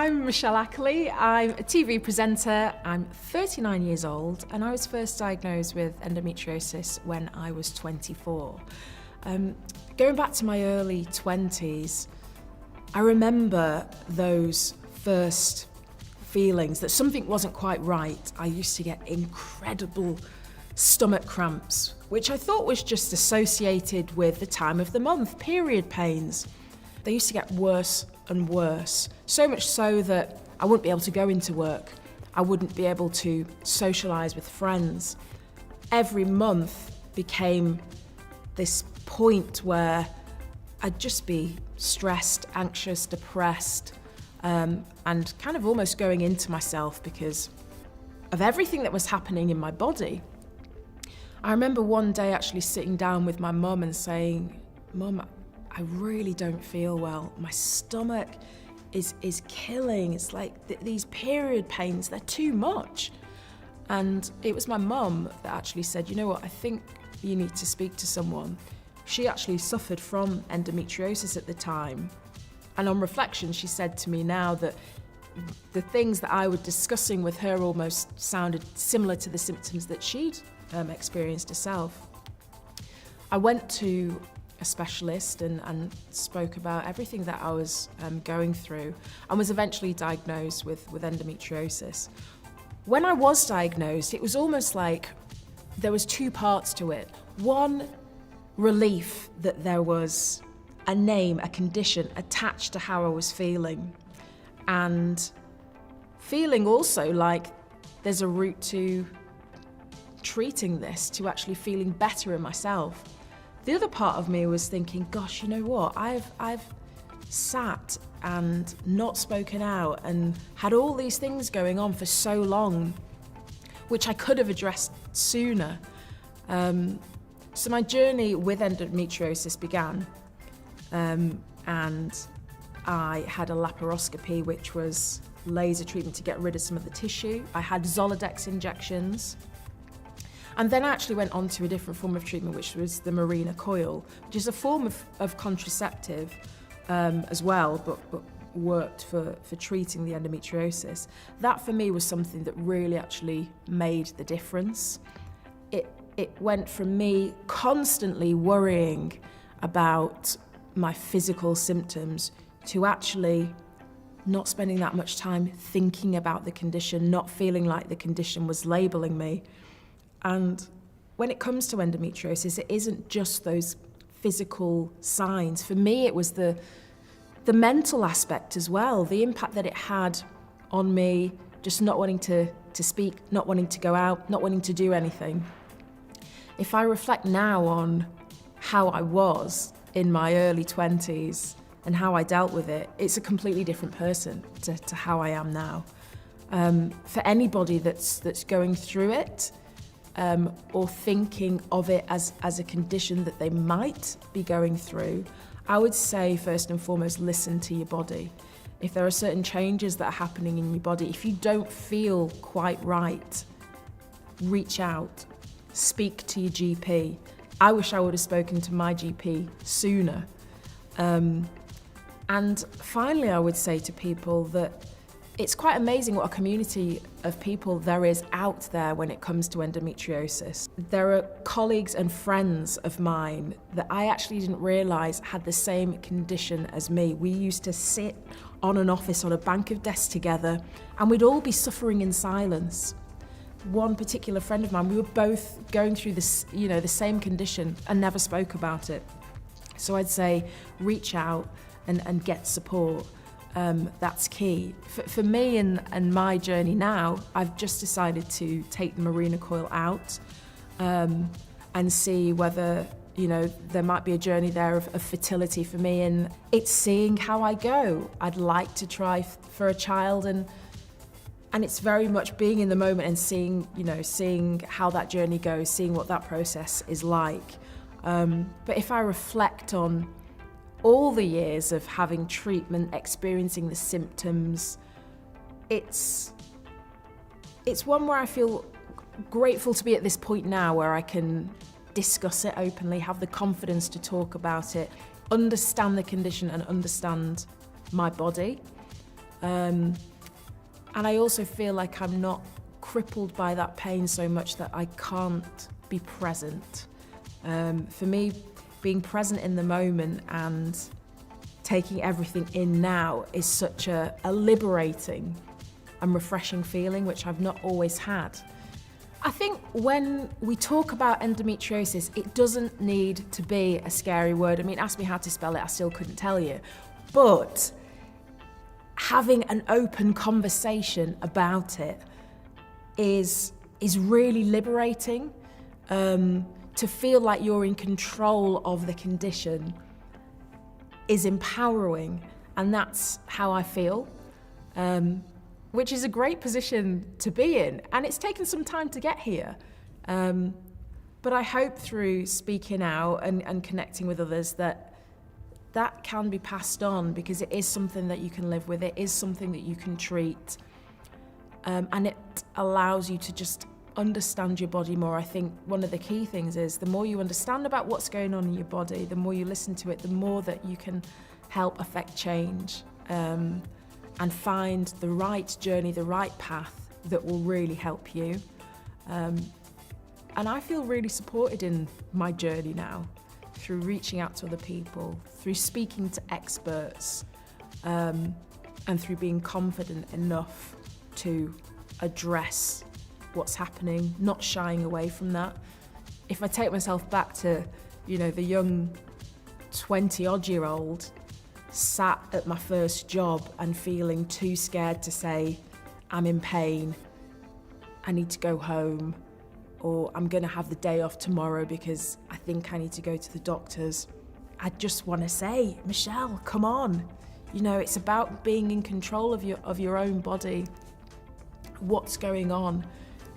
I'm Michelle Ackerley. I'm a TV presenter. I'm 39 years old and I was first diagnosed with endometriosis when I was 24. Going back to my early 20s, I remember those first feelings that something wasn't quite right. I used to get incredible stomach cramps, which I thought was just associated with the time of the month, period pains. They used to get worse and worse, so much so that I wouldn't be able to go into work. I wouldn't be able to socialise with friends. Every month became this point where I'd just be stressed, anxious, depressed, and kind of almost going into myself because of everything that was happening in my body. I remember one day actually sitting down with my mum and saying, "Mum, I really don't feel well. My stomach is killing. It's like these period pains, they're too much." And it was my mum that actually said, "You know what, I think you need to speak to someone." She actually suffered from endometriosis at the time. And on reflection, she said to me now that the things that I was discussing with her almost sounded similar to the symptoms that she'd experienced herself. I went to a specialist and spoke about everything that I was going through and was eventually diagnosed with endometriosis. When I was diagnosed, it was almost like there was two parts to it. One, relief that there was a name, a condition attached to how I was feeling, and feeling also like there's a route to treating this, to actually feeling better in myself. The other part of me was thinking, gosh, you know what, I've sat and not spoken out and had all these things going on for so long, which I could have addressed sooner. So my journey with endometriosis began, and I had a laparoscopy, which was laser treatment to get rid of some of the tissue. I had Zoladex injections. And then I actually went on to a different form of treatment, which was the Mirena coil, which is a form of contraceptive as well, but worked for treating the endometriosis. That for me was something that really actually made the difference. It went from me constantly worrying about my physical symptoms to actually not spending that much time thinking about the condition, not feeling like the condition was labeling me. And when it comes to endometriosis, it isn't just those physical signs. For me, it was the mental aspect as well, the impact that it had on me, just not wanting to speak, not wanting to go out, not wanting to do anything. If I reflect now on how I was in my early 20s and how I dealt with it, it's a completely different person to how I am now. For anybody that's going through it, or thinking of it as a condition that they might be going through, I would say first and foremost, listen to your body. If there are certain changes that are happening in your body, if you don't feel quite right, reach out, speak to your GP. I wish I would have spoken to my GP sooner. And finally, I would say to people that it's quite amazing what a community of people there is out there when it comes to endometriosis. There are colleagues and friends of mine that I actually didn't realise had the same condition as me. We used to sit on an office on a bank of desks together and we'd all be suffering in silence. One particular friend of mine, we were both going through this, the same condition and never spoke about it. So I'd say reach out and get support. That's key. For me and my journey now, I've just decided to take the Mirena coil out and see whether, there might be a journey there of fertility for me, and it's seeing how I go. I'd like to try for a child, and it's very much being in the moment and seeing how that journey goes, seeing what that process is like. But if I reflect on all the years of having treatment, experiencing the symptoms, it's one where I feel grateful to be at this point now where I can discuss it openly, have the confidence to talk about it, understand the condition and understand my body. And I also feel like I'm not crippled by that pain so much that I can't be present. For me, being present in the moment and taking everything in now is such a liberating and refreshing feeling, which I've not always had. I think when we talk about endometriosis, it doesn't need to be a scary word. I mean, ask me how to spell it, I still couldn't tell you. But having an open conversation about it is really liberating. To feel like you're in control of the condition is empowering, and that's how I feel, which is a great position to be in, and it's taken some time to get here. But I hope through speaking out and connecting with others that can be passed on, because it is something that you can live with, it is something that you can treat, and it allows you to just understand your body more. I think one of the key things is the more you understand about what's going on in your body, the more you listen to it, the more that you can help affect change, and find the right journey, the right path that will really help you. And I feel really supported in my journey now, through reaching out to other people, through speaking to experts, and through being confident enough to address what's happening, not shying away from that. If I take myself back to, the young 20-odd-year-old sat at my first job and feeling too scared to say, I'm in pain, I need to go home, or I'm gonna have the day off tomorrow because I think I need to go to the doctors, I just want to say, Michelle, come on. It's about being in control of your own body, what's going on.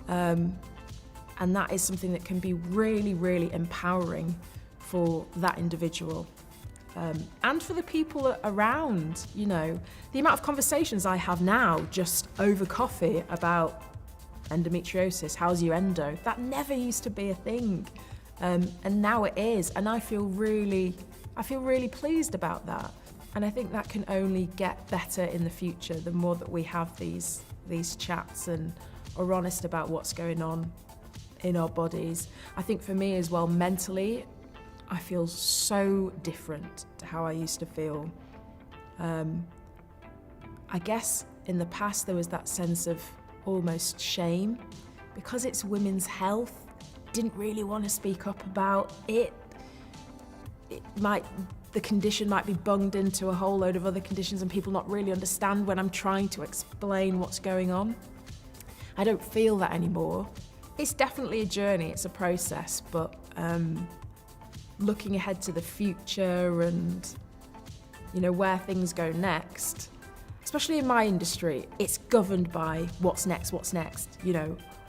And that is something that can be really, really empowering for that individual. And for the people around, the amount of conversations I have now just over coffee about endometriosis, how's your endo? That never used to be a thing. And now it is, and I feel really pleased about that. And I think that can only get better in the future, the more that we have these chats and are honest about what's going on in our bodies. I think for me as well, mentally, I feel so different to how I used to feel. I guess in the past there was that sense of almost shame, because it's women's health, didn't really want to speak up about it. The condition might be bunged into a whole load of other conditions and people not really understand when I'm trying to explain what's going on. I don't feel that anymore. It's definitely a journey, it's a process, but looking ahead to the future and where things go next, especially in my industry, it's governed by what's next,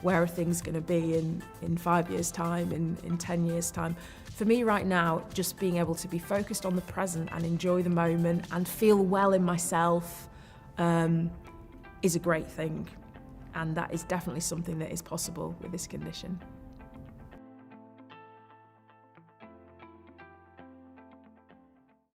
where are things going to be in 5 years' time, in 10 years' time. For me right now, just being able to be focused on the present and enjoy the moment and feel well in myself is a great thing. And that is definitely something that is possible with this condition.